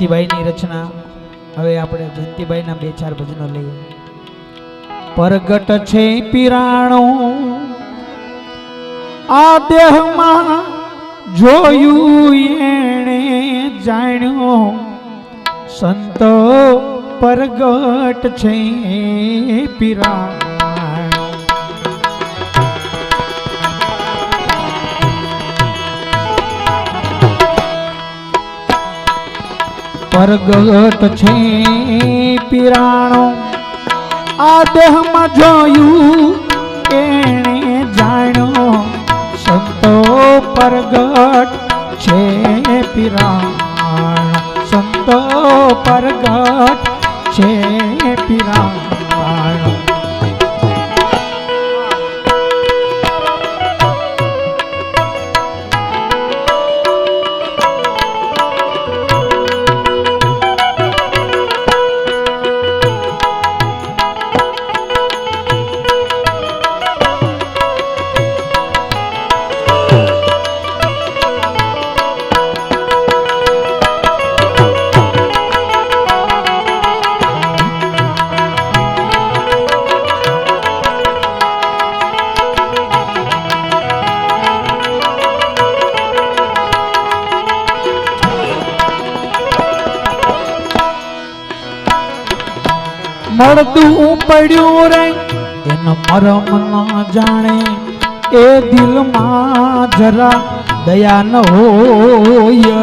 જયંતિભાઈ ની રચના હવે આપણે જયંતિભાઈ ના બે ચાર ભજનો લઈએ। પરગટ છે પીરાણો આ દેહમાં જોયું એણે જાણ્યો સંતો પરગટ છે પીરાણો। પરગટ છે પીરાણો આ દેહમાં જોયું એણે જાણ્યો સંતો પરગટ છે પીરાણો સંતો પરગટ છે પીરાણો। મળતું પડ્યું રે એનો મરમ ન જાણે એ દિલમાં જરા દયા ન હોય।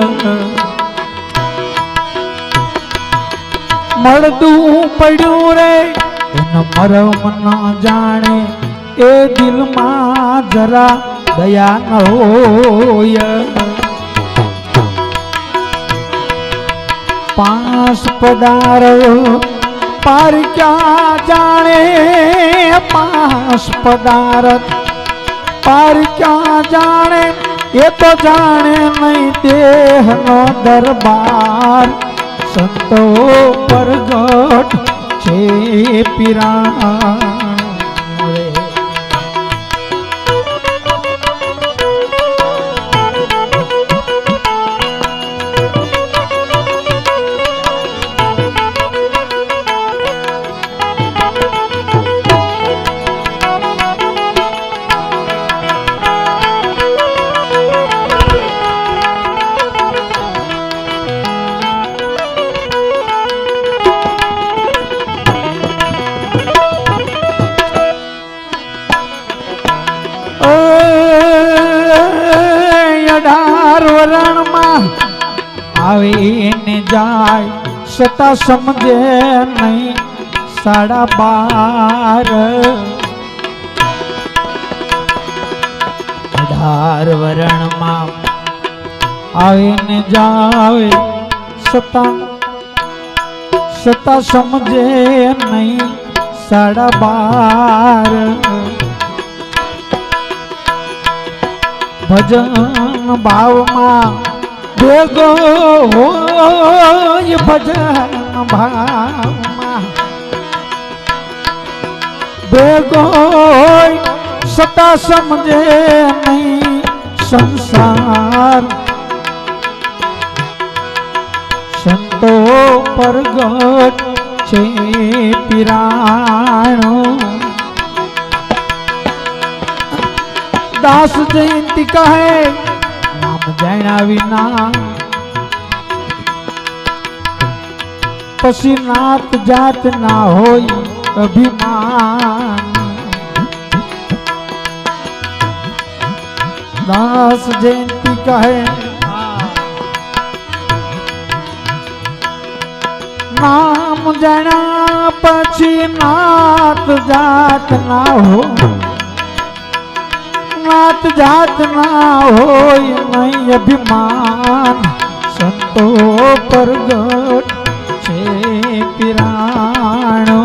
મળતું પડ્યું રે એનો મરમ ન જાણે એ દિલમાં જરા દયા ન હોય। પાંચ પદારો पार क्या जाने पास पदार्थ पार क्या जाने ये तो जाने नहीं देह नो दरबार संतो परगट छे पीराणो। आवे जाय सता समझे नहीं 12.5 18 वरण में आवे ने जावे सता समझे नहीं 12.5 भजन भाव में भेगो होय भजन भाव भेगो सता समझे नहीं संसार संतो परगट छे पीराणो। दास जयंती कहे नाम जाना विना पसी नात जात ना होय अभिमान। दास जयंती कहे नाम जाना पछी नात जात ना हो नात जात ना होय नहीं अभिमान संतो परगट छे पीराणो।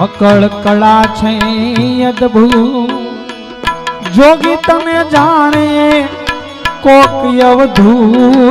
अकड़ कला छे अद्भुत जोगी तने जाने कोक अवधूत